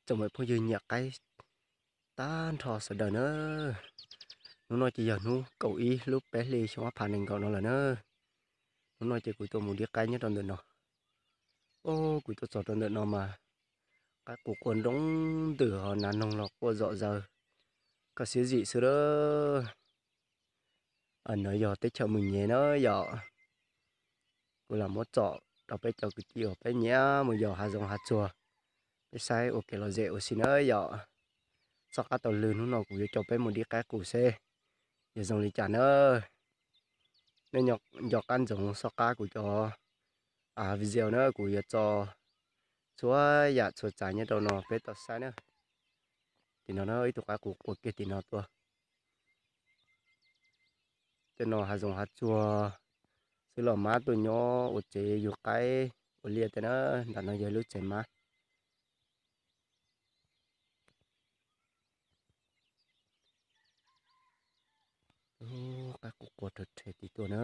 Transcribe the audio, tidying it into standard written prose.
Chồng mày bây giờ nhặt cái tan thò sợ đời nữa. Nó nói chỉ giờ nó cậu ý lúc bé li xong phản hình cậu nó là nữa. Nó nói chỉ của tôi một đĩa cái nhất trong đời nó. Ô của tôi trong đời nó mà cái cuộc quân đóng từ họ nàn nông lọc qua dọ giờ. Có xíu gì xưa đó. Nó giờ tới chợ mình nhé nó giờ. Cô làm một trọ đọc bé chợ cái chiều bé nhé một giờ hạt dòng hạt chùa. Bé sai ok là dễ ở xin ơi giờ. Sau các tàu lươn nó cũng cho bé một đĩa cái củ xe. Giờ dòng đi chả nữa. Nên nhọc nhọc ăn giống sau cá của cho video nữa của cho chúa dạ chúa trái nhất đâu nó bé tao sai nữa thì nó nói tụi cá của kia thì nó tua cho nó hạt giống hạt chua sự lò má tụi nhỏ ở chế dục cái ở liệt thế nó là nó giờ lúc chế má cái của thật thì tụi nó